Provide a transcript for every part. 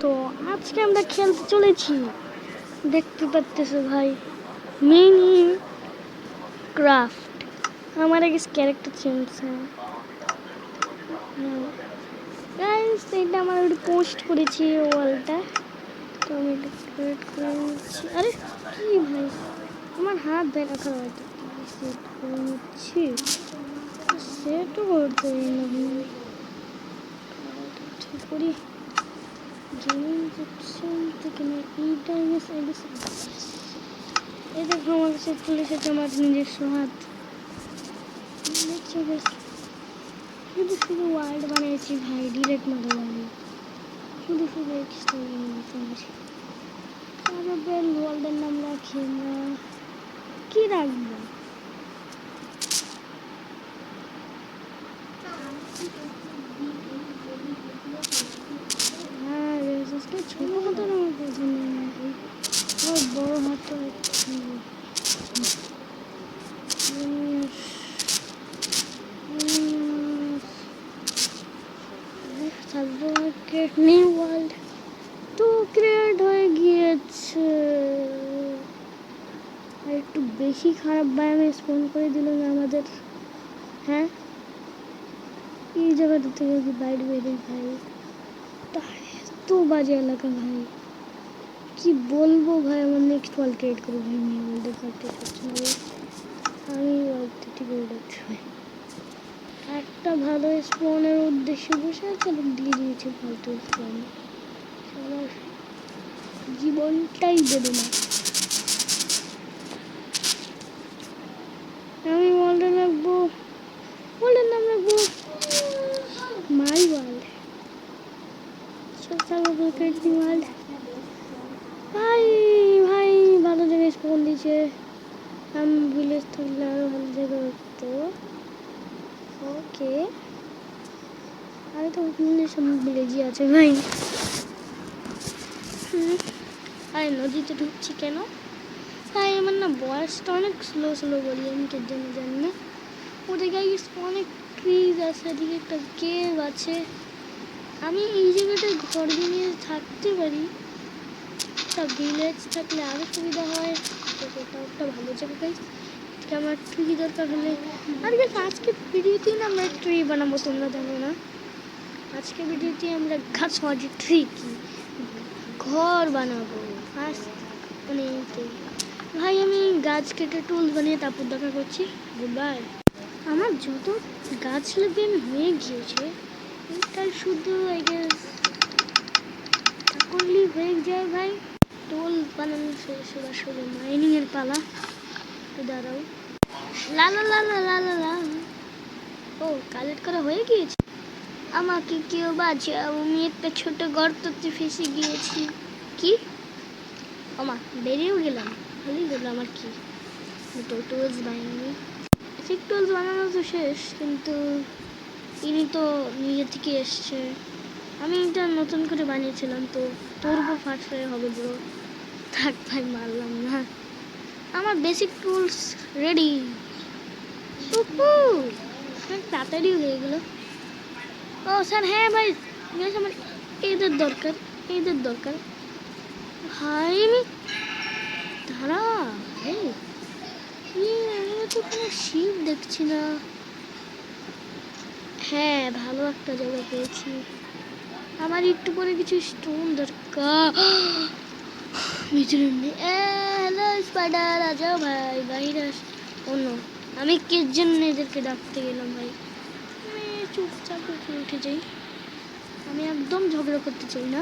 তো আজকে আমরা খেলতে চলেছি, দেখতে পাচ্তেছো ভাই, মিনি ক্রাফট। আমার আগে ক্যারেক্টার চেঞ্জ হয় গাইস, এটা আমার একটু পোস্ট করেছি ওয়ালটা, তো আমি এটা ক্রিয়েট করে নিচ্ছি। আরে কি ভাই, আমার হাত দেখা খারাপ, সেট করে নিচ্ছি। সেটও করতে ঠিক করি গেমিং সেকশন থেকে না, এইটা এই দেখো আমার কাছে চলে এসেছে আমার নিজস্ব হাত। শুধু শুধু ওয়ার্ড বানিয়েছি ভাই, ডিরেক্ট মারা যাবে, শুধু শুধু এক্সট্রা আমাদের ওয়ার্ল্ডের নাম রাখি না, কি রাখবো? হ্যাঁ ছোটো হাতের আমার পছন্দ নেই, বড় হাতে নিউ ওয়ার্ল্ড তো ক্রিয়েট হয়ে গিয়েছে। আর একটু বেশি খারাপ বায়ামে স্পন করে দিল না আমাদের। হ্যাঁ, এই জায়গাটা থেকে কি বাইরে বেরিয়ে ভাই, এত বাজে এলাকা ভাই, কি বলবো ভাই। আমার নেক্সট ওয়ার্ল্ড ক্রিয়েট করবো ভাই, নিউ ওয়ার্ল্ডের আমি ওয়ার্ল্ডটা ঠিক করে রাখছি ভাই। একটা ভালো স্পনের উদ্দেশ্যে বসে আছে, দিয়ে দিয়েছে ফালতু স্পন, আমার জীবনটাই দেবে না। আমি ওয়ার্ল্ডের রাখবো, ওয়ার্ল্ডের নাম রাখবো মাই ওয়ার্ল্ড, ওয়ার্ল্ড। ভাই ভাই ভালো জায়গায় স্পন দিয়েছে, আমি ভিলেজ থাকলে আরো ভালো জায়গায় হতো। ওকে, আমি তো সামনে ভিলেজই আছে ভাই। আরে নদীতে ঢুকছি কেন? তাই আমার না বয়সটা অনেক স্লো স্লো বলি, আমি কে জন্য জানি না। ওদিকে অনেক ট্রিজ আছে, এদিকে একটা কেভ আছে, আমি এই জায়গাটায় ঘর নিয়ে থাকতে পারি। একটা ভিলেজ থাকলে আরও সুবিধা হয়, তো সেটাও একটা ভালো জায়গা গাইস। আমার ট্রি দরকার হলে, আর আজকে ভিডিওতেই না আমরা ট্রি বানাবো, তোমরা জানো না। আজকে ভিডিওতে আমরা গাছ মাটি ট্রি কি ঘর বানাবো ফার্স্ট, মানে ভাই আমি গাছ কেটে টুল বানিয়ে তারপর দেখা করছি। Good bye. আমার যত গাছ লাগবে আমি হয়ে গিয়েছে, এটা শুধু করলেই হয়ে যায় ভাই। টোল বানানো শেষ, এবার শুধু মাইনিং এর পালা। তো দাঁড়াও, লা লা লা লা লা লা লা, ও কালেক্ট করা হয়ে গিয়েছে। আমাকে কেউ বাঁচাও, আমি একটা ছোট গর্ততে ফেসে গিয়েছি। কি আমা বেরিয়েও গেলাম, ভালোই হলো। আমার কি টুলস বানাইনি, টুলস বানানো তো শেষ, কিন্তু ইনি তো নিজে থেকে এসছে, আমি এটা নতুন করে বানিয়েছিলাম, তো তোর উপর ফার্স্ট হয়ে হবে ব্রো। থাক ভাই, মারলাম না। আমার বেসিক টুলস রেডি, তাড়াতাড়ি হয়ে গেল। ও স্যার, হ্যাঁ ভাই, আমার এদের দরকার, এদের দরকার ভাই। আমি দাঁড়া, আমি তো কোনো শিপ দেখছি না। হ্যাঁ, ভালো একটা জায়গা পেয়েছি, আমার একটু পরে কিছু স্টোন দরকার। হ্যালো স্পাইডার, আজাও ভাই বাইরে আস। অন্য আমি কে জন্য এদেরকে ডাকতে গেলাম ভাই, আমি চুপচাপ উঠে যাই, আমি একদম ঝগড়া করতে চাই না।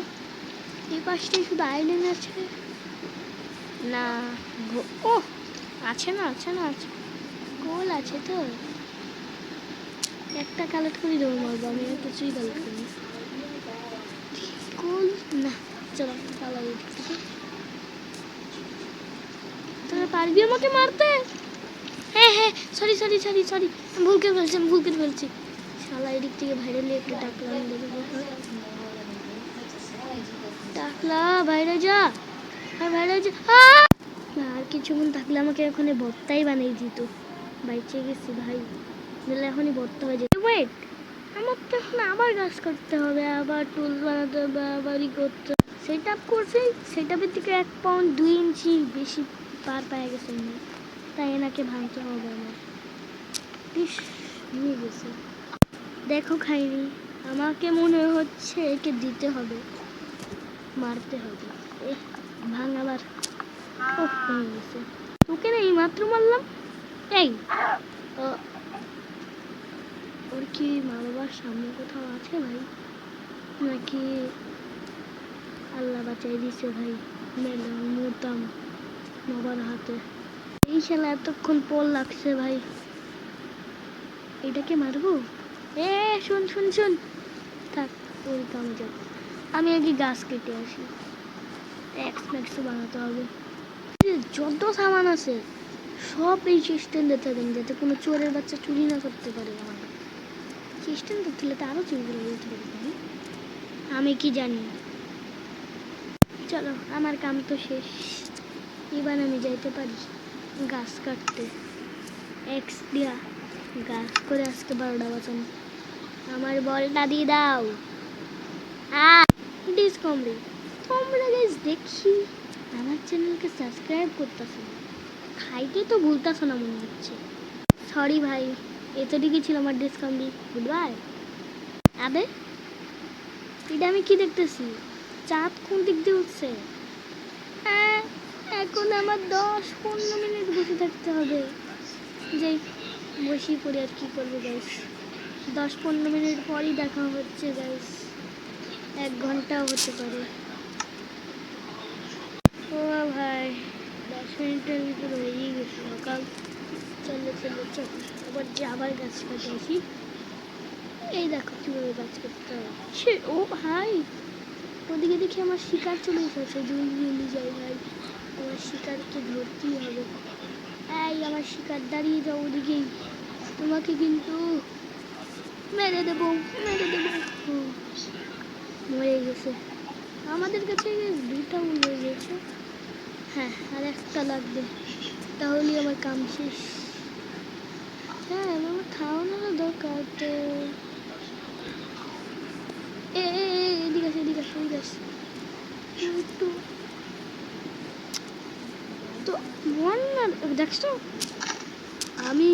এই পাশটাই শুধু আইল্যান্ড আছে না, ও আছে না, আছে না, আছে গোল আছে তো, একটা কালেক্ট করে দেবো, মারবো আমি আর কিছুই কালেক্ট করি গোল না। চলো পালাই, তোরা পারবি আমাকে মারতে? হ্যাঁ হ্যাঁ, সরি সরি সরি সরি, আমি ভুল করে ফেলছি, আমি ভুল করে ফেলছি। শালা এদিক থেকে ভাইরালি একটু ডাকলাম, ডাকলা বাইরে যা, আর বাইরে যা। আর কিছুক্ষণ থাকলে আমাকে ওখানে ভর্তাই বানিয়ে দিত, বাইচে গেছি ভাই, নাহলে এখনই ভর্তা হয়ে যেত। ওয়েট, আমার তো এখন আবার গাছ করতে হবে, আবার টুল বানাতে হবে, আবারই করতে হবে। সেট আপ করছি, সেট আপের থেকে 1 পাউন্ড 2 ইঞ্চি বেশি পার পেয়ে গেছে, তাই এনাকে ভাঙতে হবে আমার। ইস, নিয়ে গেছে, দেখো খাইনি। আমাকে মনে হচ্ছে একে দিতে হবে, মারতে হবে। ভাঙ আবার। ও ভেঙে গেছে। তোকে না এই মাত্র মারলাম। এই ওর কি মা বাবার সামনে কোথাও আছে ভাই, নাকি আল্লাহ বাঁচাই দিছে ভাই, মেলে মরতাম বাবার হাতে। এই শালা এতক্ষণ পর লাগছে ভাই, এটাকে মারবো। শোন শোন শোন, থাক ওই কাম যাক, আমি আগে গাছ কেটে আসি, ম্যাক্সও বানাতে হবে। যত সামান আছে সব এই স্ট্যান্ডে থাকেন, যাতে কোনো চোরের বাচ্চা চুরি না করতে পারে। আমার স্ট্যান্ডে তুলে তো আরও চুরি করে যেতে পারি, আমি কি জানি। চলো আমার কাম তো শেষ, এবার আমি যাইতে পারি গাছ কাটতে। এক্স দিয়া গাছ করে আজকে 12টা বাঁচানো। আমার বলটা দিয়ে দাও। তোমরা গাইস দেখি আমার চ্যানেলকে সাবস্ক্রাইব করতেছো না, খাইতে তো ভুলতেছো না মনে হচ্ছে। সরি ভাই, এতটুকুই ছিল আমার ডিসকমরি। Good bye. আবে এটা আমি কি দেখতেছি, চাঁদ কোন দিক দিয়ে উঠছে? এখন আমার 10-15 মিনিট বসে থাকতে হবে, যে বসি পড়ে আর কি করবো গাইস। 10-15 মিনিট পরই দেখা হচ্ছে গাইস, 1 ঘন্টাও হতে পারে। ও ভাই 10 মিনিটের ভিতরে হয়েই গেছে সকাল। চলো চলো চলো, আবার গাছ কাটে আসি। এই দেখো কীভাবে গাছ কাটতে হবে। ও ভাই ওদিকে দেখি আমার শিকার চলে এসেছে, জলদি যাই ভাই, আমার শিকারকে ধরতেই হবে। এই আমার শিকার দাঁড়িয়ে যাও ওদিকেই, তোমাকে কিন্তু মেরে দেবো। মরে গেছে, আমাদের কাছে 2টা উল হয়ে গেছে। হ্যাঁ আর 1টা লাগবে, তাহলেই আমার কাম শেষ। হ্যাঁ আমার খাওয়ানোর দরকার তো। এদিকে একটু তো মন না, দেখছো আমি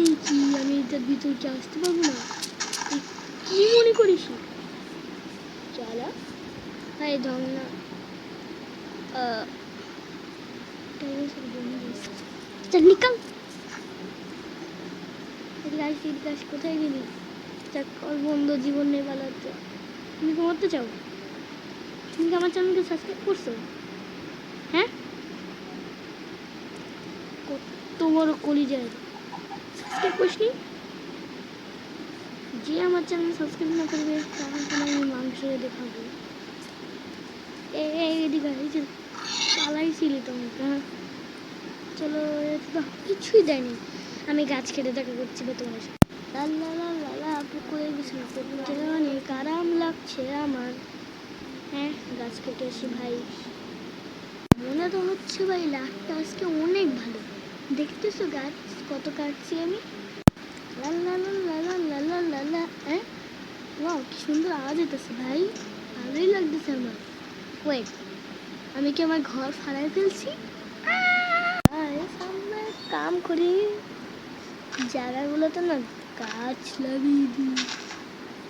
এটার ভিতর কি আসতে পারবো না? কি মনে করিস? চলো ভাই ঢং না, নিকাল কোথায় গেলি? ওর বন্ধু জীবন নেই পালাতে। তুমি কি মরতে চাও? তুমি কি আমার চ্যানেলকে সাবস্ক্রাইব করছো? হ্যাঁ কত বড় কলিজার, সাবস্ক্রাইব করিসনি? যে আমার চ্যানেল সাবস্ক্রাইব না করবে তখন তোমার আমি মাংস দেখাবো। এদিকে পালাইছিলি তোমাকে। হ্যাঁ চলো, কিছুই দেয়নি, আমি গাছ কেটে দেখা করছি তোমার সাথে। পুকুরে গেছি, অনেক আরাম লাগছে আমার। হ্যাঁ গাছ কেটে আসি ভাই, মনে তো হচ্ছে ভাই লাখটা আজকে অনেক ভালো। দেখতেছো গাছ কত কাটছি আমি। কি সুন্দর আওয়াজ হইতেছে ভাই, ভালোই লাগতেছে আমার। ওয়েট, আমি কি আমার ঘর ফাড়াই ফেলছি? আমরা কাম করি জায়গাগুলোতে না গাছ লাগিয়ে দিই।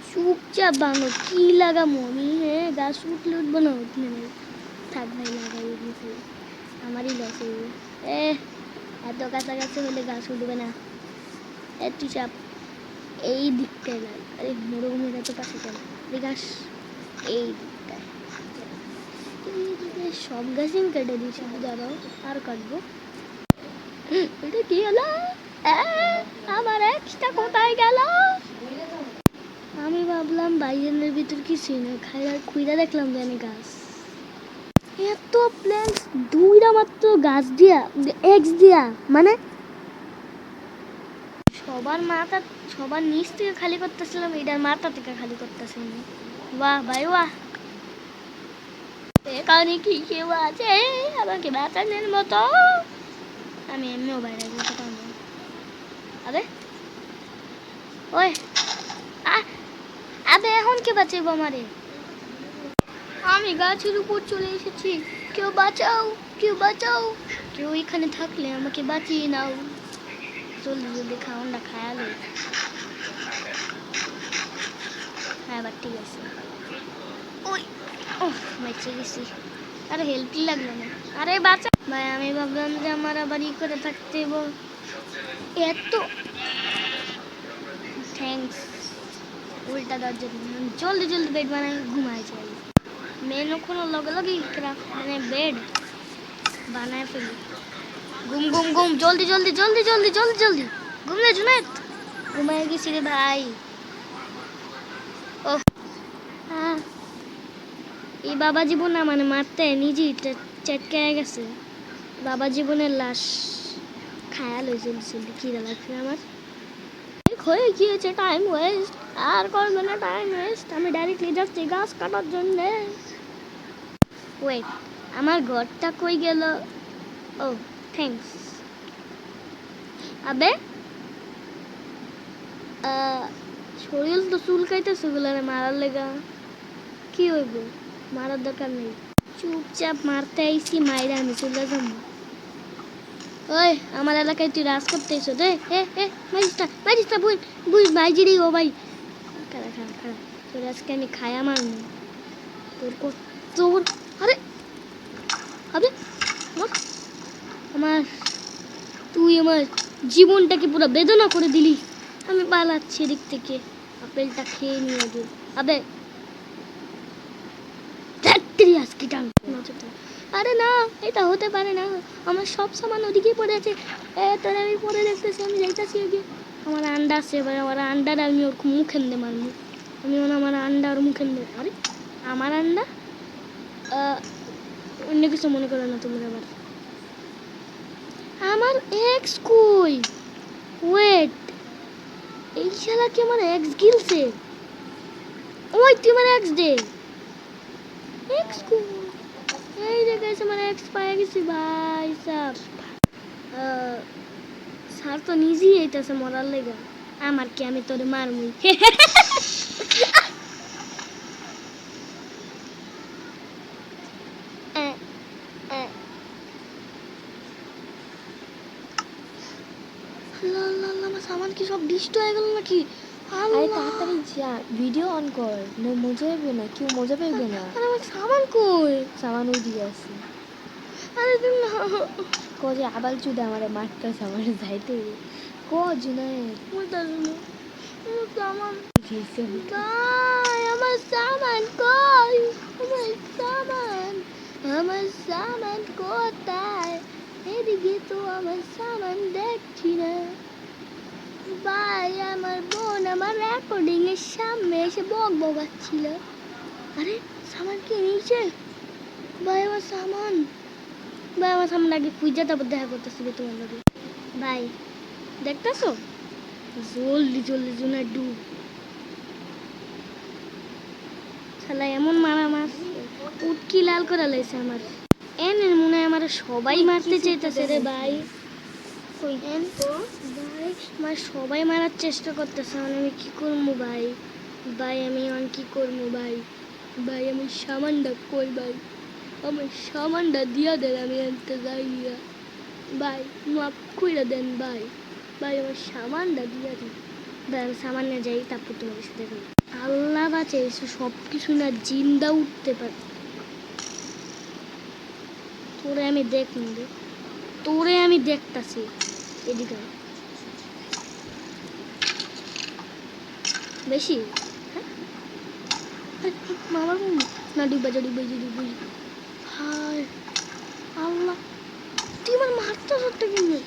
চুপচাপ বানো, কি লাগামো আমি? গাছ উঠলে উঠবো না, উঠলে নেই। থাক ভাই লাগাই দিয়েছি, আমারই লস হইবে। এত কাছাকাছি হলে গাছ উঠবে না। তুই চাপ, এই দিকটায় লাগ। আরে মরুভূমির এত কাছে কেন? গাছ এই দিকটায়, সব গাছই কেটে দিয়েছি। দাঁড়াও আর কাটবো। এটা কি হলো? আমার এক্সটা কোথায় গেল? আমি ভাবলাম বাইরের ভিতর কিছুই না, খুঁড়া দেখলাম জানি গাছ। এত প্লেন্স 2টা মাত্র গাছ দিয়া, এক্স দিয়া, মানে সবার নিচ থেকে খালি করতেছিলাম, এটার মাথা থেকে খালি করতেছিলাম। বাহ ভাই বাহ, এখানে কি কেউ আছে আমাকে বাঁচানোর মতো? আমি এমনিও বাইরে যেতে পারবো না। আরে ওই আবে এখন কে বাঁচাইবো আমারে? আমি গাছের উপর চলে এসেছি, কেউ বাঁচাও, কেউ বাঁচাও, কেউ এখানে থাকলে আমাকে বাঁচিয়ে নাও। জলদি জলদি খাওয়ানটা খায়ালো। হ্যাঁ এবার ঠিক আছে। ওই ওহ বেঁচে গেছি। আরে হেল্পই লাগলো না। আরে বাঁচা ভাই, আমি ভাবলাম যে আমার আবার ই করে থাকতে এত থ্যাঙ্কস উল্টা দেওয়ার জন্য। জলদি জলদি বেড বানাই ঘুমাই যাই। মেন কোনো লগে লগে ক্রাফট মানে বেড বানায় ফেলি। ঘুম ঘুম ঘুম, জলদি জলদি জলদি জলদি জলদি জলদি ঘুমলে জুনায়েদ। ঘুমায় গেছি রে ভাই। ও হ্যাঁ, এই বাবা জীবন না মানে মারতে নিজেই চেটকে গেছে। বাবা জীবনের লাশ খায়া লই জলদি জলদি, খিদা লাগছে আমার। হয়ে গিয়েছে টাইম ওয়েস্ট, আর করবে না টাইম ওয়েস্ট। আমি ডাইরেক্টলি যাচ্ছি গাছ কাটার জন্যে। ওয়েট, আমার ঘরটা কই গেল? ও থ্যাঙ্কস। আবে শরীর তো চুলকাইতেছে গুলারে মারার লেগা। কি হইব? মারার দরকার নেই, চুপচাপ মারতে আইসি, মাইরা আমি চলে যাবো। ওই আমার এলাকায় তুই রাজ করতে এসো রে। এ মারিস্তা মারিস্তা, বুঝ বুঝ ভাইজিরি ও ভাই। খাড়া খাড়া খাড়া, তোর আজকে আমি খায়া মারবো। তোর আরে আবে আমার তুই আমার জীবনটাকে পুরো বেদনা করে দিলি। আমি পালাচ্ছি এদিক থেকে, আপেলটা খেয়ে নিয়ে দিই। আবে আজকে টান। আরে না, এটা হতে পারে না। আমার সব সামান ওদিকে পড়ে আছে। তাহলে আমি পরে দেখতেছি, আমি যাইতেছি ওদিকে। আমার আন্ডা আছে, এবার আমার আন্ডার আমি ওর মুখে দে মারবো। আমি আমার আন্ডা ওর মুখে দে। আরে আমার আন্ডা অন্য কিছু মনে করো না তোমরা। আমার এক্স কই? ওয়েট, এই শালা কি আমার এক্স গিলছে? ওই তুই আমার এক্স দে। এক্স কই? এই যে গাইস, আমার এক্স পায়ে গেছি ভাই সাহেব। স্যার তো নিজেই এইটাছে মরার লেগা। আমার কি, আমি তোরে মারমুই। আমার সামান কি সব ডিস্ট হয়ে গেল নাকি? আরে তাড়াতাড়ি যা, ভিডিও অন কর, না মজা পাবে না, কেউ মজা পাবে না। আরে আমার সামান কই? সামান ওই দিয়ে আছে। আরে তুমি কজে আবাল চুদে আমারে মারতেছে, আমারে যাইতে ক জুনায়েদ সামান কই? আমার সামান কই? আমার সামান কোথায়? এদিকে তো আমার সামান দেখছি না ভাই। আমার বোন আমার রেকর্ডিং এর সামনে এসে বক বকাচ্ছিল। আরে সামান কি নিচে? ভাই আমার সামান, ভাই আমার সামনে আগে খুঁজে তারপর দেখা করতেছি তোমার লগে। ভাই দেখতেছো? জলদি জলদি জোনা ডুব। শালা এমন মারা মাছ উটকি লাল করে লাইছে আমার। এনে মনে হয় আমার সবাই মারতে চাইতেছে রে ভাই। ভাই আমার সবাই মারার চেষ্টা করতেছে, মানে আমি কি করবো ভাই? ভাই আমি এখন কি করবো ভাই? ভাই আমি সামানটা কই ভাই? আমার সামানটা দিয়া দেন, আমি আনতে যাই নিয়া। ভাই মাফ কইরা দেন ভাই। ভাই আমার সামানটা দিয়া দিন ভাই। আমি সামান নিয়ে যাই, তারপর তোমার সাথে করি। আল্লাহ বাঁচে, সব কিছু না জিন্দা উঠতে পারে। তোরে আমি দেখুন রে, তোরে আমি দেখতাছি। এদিকে বেশি মামার না ডিব্বা ডিব্বা। হায় আল্লাহ, তুই আমার মারতে সত্যি কিনে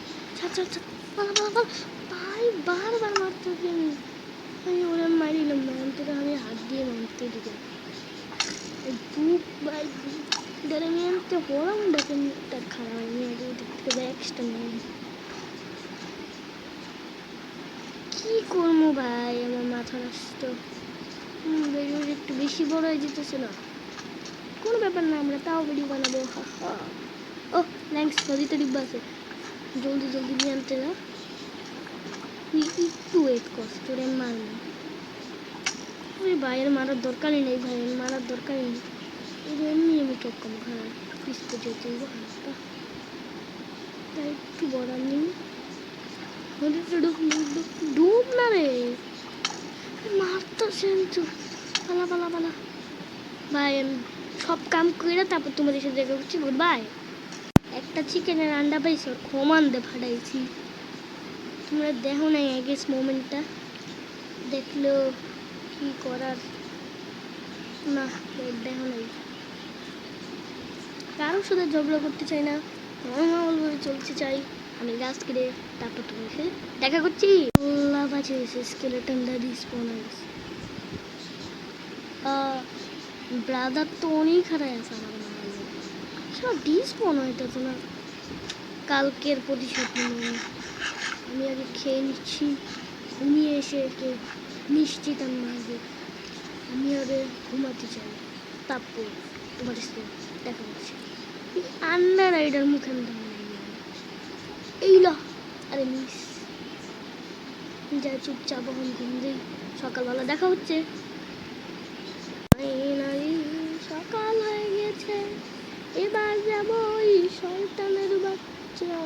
ভাই, বারবার মারতে কিনে। আমি ওরা মারিলাম না, তোরা আমি হাত দিয়ে মারতে দিকে বুক ভাই। আমি আনতে হলাম দেখেন তার খারাপ হয়নি। আগে ওদিক থেকে ব্যাগসটা নেই। কি করবো ভাই? আমার মাথা নষ্ট। ভিডিও একটু বেশি বড় হয়ে যেতেছে না? কোনো ব্যাপার না, আমরা তাও ভিডিও বানাবো। ও থ্যাঙ্কস, নদীতে ডিব্বা আছে। জলদি জলদি নিয়ে আনতে না, তুই একটু ওয়েট কর, তোরে মারবো। ওই ভাইয়ের মারার দরকারই নেই, ভাইয়ের মারার দরকারই নেই। এমনি আমি টক্কম খারাপ পিছতে যেতে হাতটা, তাই একটু বলার নেই। ডুব না রে, মারতেছে তো। পালা পালা পালা ভাই, আমি সব কাম করে তারপর তোমাদের সাথে দেখা করছি। Good bye. একটা চিকেনের আন্ডা পাইছি, ওর ক্ষমান দিয়ে ফাটাইছি। তোমরা দেখো নাই আগেস মোমেন্টটা, দেখলেও কি করার না, দেখো নাই। কারোর সাথে ঝগড়া করতে চাই না, নর্মালভাবে চলতে চাই। আমি গাছ কেটে তারপর তোমার সাথে দেখা করছি। আল্লাহ বাঁচিয়েছে, স্কেলেটনটা রিস্পন হয়েছে। ব্রাদার তো অনেক হারাই আছে আমার মনে হয়। সব ডিসপন হইতেছে না। কালকের প্রতিশোধ নেব। আমি আগে খেয়ে নিচ্ছি, ঘুমিয়ে এসে একে নিশ্চিত আমি মারবো। আমি আগে ঘুমাতে চাই, তারপর তোমার সাথে দেখা করছি। আন্না রাইডার মুখে এই ল, আরে মিস যাই, চুপচাপ এখন ঘুম দিই। সকালবেলা দেখা হচ্ছে। সকাল হয়ে গেছে, এবার যাবো ওই শয়তানের বাচ্চা।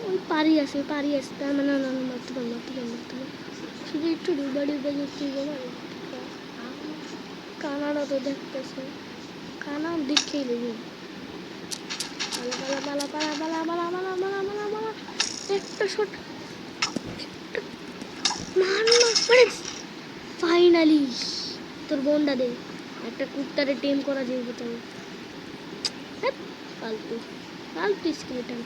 ওই পারি আছে, পারি আছে, তার মানে না মারতে পার, মারতে পার, মারতে পার। শুধু একটু ডুবা ডুবা যাচ্ছি। কানাডা তো দেখতেছে, কানা দেখেই দেবে। পালা পালা পালা পালা পালা পালা পালা পালা পালা পালা। একটা শট মার না, মানে ফাইনালি তোর বোনটা দে। একটা কুত্তারে টেম করা যাবে তবে। ফালতু ফালতু স্কেলেটন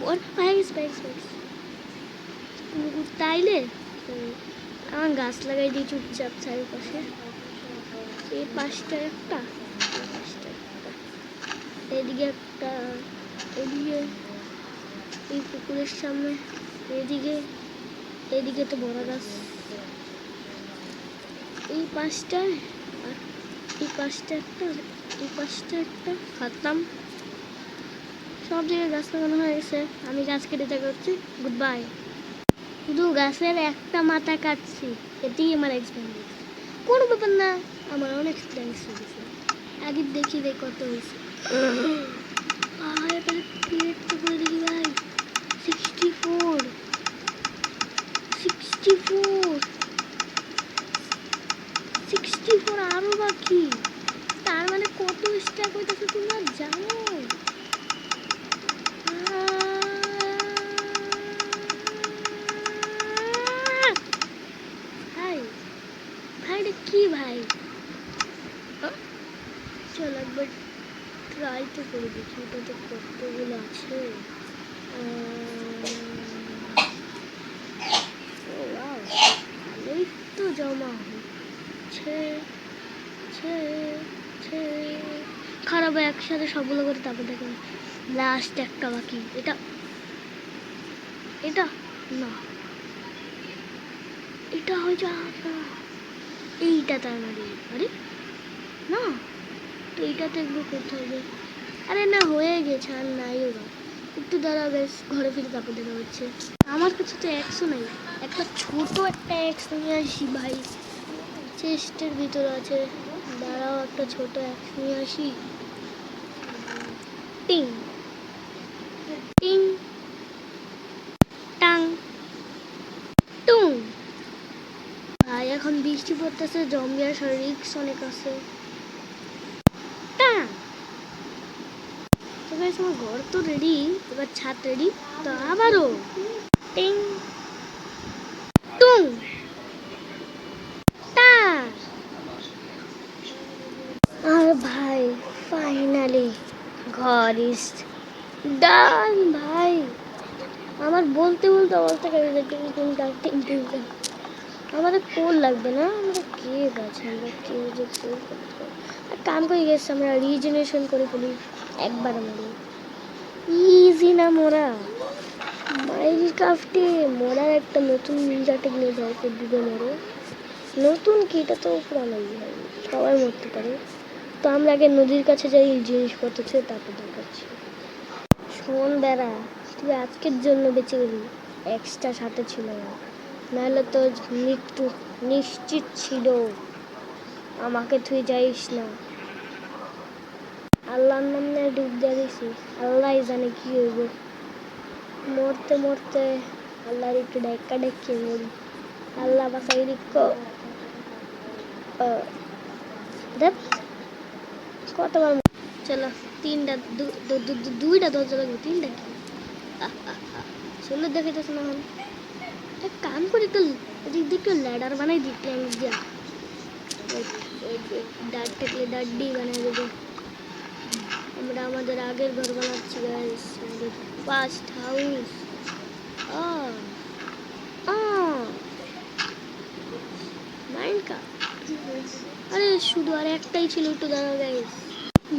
ওর পাইস পাইস পাইস। কুত্তা আইলে আমার গাছ লাগাই দিই চুপচাপ চারিপাশে। এই পাশটা একটা, এই পাশটা একটা, এদিকে একটা, এদিকে এই পুকুরের সামনে, এদিকে, এদিকে তো বড় গাছ, এই পাশটায়, আর এই পাশটা একটা, এই পাশটা একটা খাতাম। সব জায়গায় গাছ লাগানো হয়ে গেছে। আমি গাছ কেটে দেখা করছি। Good bye. শুধু গাছের একটা মাথা কাটছি, এতেই আমার এক্সপিরিয়েন্স। কোনো ব্যাপার না, আমার অনেক এক্সপিরিয়েন্স হয়ে গেছে। আগে দেখি রে কত হয়েছে। ভাই তাহলে প্লেট তো করে দেখি ভাই। 64 64 64 আরো বাকি। তার মানে কত স্ট্যাক হইতেছে তোমরা জানো? ভাই ভাই এটা কি ভাই? চল একবার ট্রাই তো করে দেখি, ওটাতে কতগুলো আছে। ভালোই তো জমা হচ্ছে। খারাপ, একসাথে সবগুলো করে তারপর দেখেন লাস্ট একটা বাকি। এটা এটা না, এটা হয়ে যাক না, এইটা তার মানে। আরে না, তো এইটাতে একটু করতে হবে। আরে না, হয়ে গেছে, আর নাই ওরা। একটু দাঁড়া বেশ, ঘরে ফিরে তারপর দেখা হচ্ছে। আমার কাছে তো একশো নাই, একটা ছোট একটা এক্স নিয়ে আসি ভাই। চেস্টের ভিতরে আছে, দাঁড়াও একটা ছোট এক্স নিয়ে আসি। টিং টিং টাং টুং। ভাই এখন বৃষ্টি পড়তেছে, জম্বি আসার রিস্ক অনেক আছে। টাং। তো গাইস আমার ঘর তো রেডি, এবার ছাদ রেডি। তো আবারও টিং টুং টা। আর ভাই ফাইনালি ঘর ইজ ডান ভাই। আমার বলতে বলতে অবস্থা কেটে যায়। টিং টিং টাং টিং টিং টাং। আমাদের কোল লাগবে না, আমরা কে আছে, আমরা কেউ যে কোল করতে পারি। আর কাম করে গেছে, আমরা রিজেনারেশন করে ফেলি একবার আমাদের। ইজি না মোরা মাইনক্রাফটে মরার একটা নতুন নিনজা টেকনিক আছে, ডুবে মরো। নতুন কি, এটা তো পুরানোই ভাই, সবাই মরতে পারে। তো আমরা আগে নদীর কাছে যাই, জিনিসপত্র ছিল তারপর দেখাচ্ছি। শোন বেড়া, তুই আজকের জন্য বেঁচে গেলি, এক্সট্রা সাথে ছিল না, নাহলে তো মৃত্যু। নিশ্চিত ছিল আমাকে তুই যাইস না। আল্লাহর নাম নিয়ে ডুব দিয়ে দিছি, আল্লাহ জানে কি হইব। মরতে মরতে আল্লাহর একটু ডাক্কা ডাকিয়ে মরি, আল্লাহ বাসাই দিক। কতবার চলো, তিনটা দুইটা দরজা লাগবে, তিনটা কি সুন্দর দেখাইতেছে না। এখন এক কাম করে একটু এদিক দিয়ে একটু ল্যাডার বানাই দিই প্ল্যাঙ্ক দিয়া, ডাট থাকলে ডাট দিয়ে বানাই দেবো। আমরা আমাদের আগের ঘর বানাচ্ছি গাইস, আমাদের ফার্স্ট হাউস। আরে শুধু আর একটাই ছিল, একটু দাঁড়াও গাইস।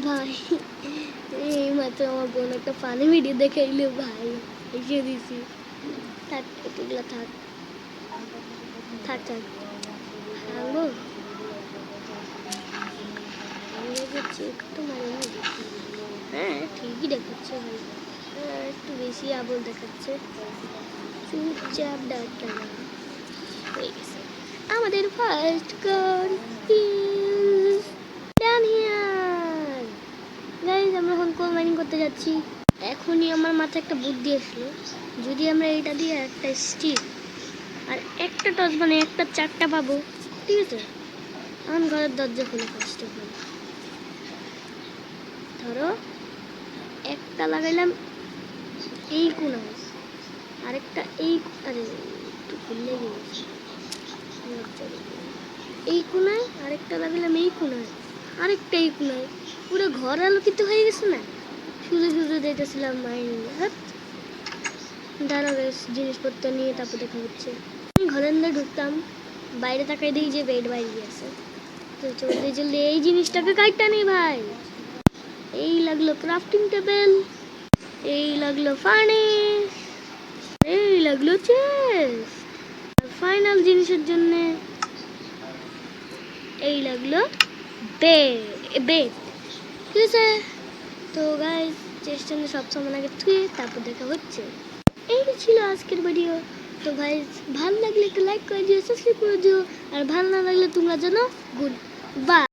ভাই এই মাত্র আমার বোন একটা ফানি ভিডিও দেখাইলো ভাই, এসে দিছি। থাক এগুলো থাক থাক থাক, ভাঙবো একটু মারি। হ্যাঁ ঠিকই দেখাচ্ছে ভাই, একটু বেশি আবল দেখাচ্ছে। চুপচাপ ডাক্তার হয়ে গেছে আমাদের ফার্স্ট ঘর। গাইস আমরা এখন কোল মাইনিং করতে যাচ্ছি। এখনই আমার মাথায় একটা বুদ্ধি আসলো, যদি আমরা এটা দিয়ে একটা স্টিক আর একটা টর্চ মানে একটা চারটা পাবো, ঠিক আছে? এখন ঘরের দরজা খুলে ফার্স্ট অফ অল ধরো একটা লাগাইলাম এই কোনায়, আরেকটা এই, আরে একটু খুললে গিয়েছে, এই কোনায় আরেকটা লাগাইলাম, এই কোনায় আরেকটা, এই কোনায়। পুরো ঘর আলোকিত হয়ে গেছে না? শুধু শুধু দেখতেছিলাম মাইনিং। দাঁড়া বেশ জিনিসপত্র নিয়ে তারপর দেখা হচ্ছে। আমি ঘরের মধ্যে ঢুকতাম, বাইরে তাকাই দিই যে বেড বাইরে আছে, তো জলদি জলদি এই জিনিসটাকে কাটটা নেই ভাই। এই লাগলো ক্রাফটিং টেবিল, এই লাগলো ফার্নেস, এই লাগলো চেস্ট, আর ফাইনাল জিনিসের জন্য এই লাগলো বেড, ঠিক আছে? তো গাইস চেষ্টা সব সময় আগে থুয়ে তারপর দেখা হচ্ছে। এই ছিল আজকের ভিডিও। তো ভাই ভালো লাগলে একটু লাইক করে দিও, সাবস্ক্রাইব করে দিও, আর ভালো না লাগলে তোমরা জানো গুড বাই।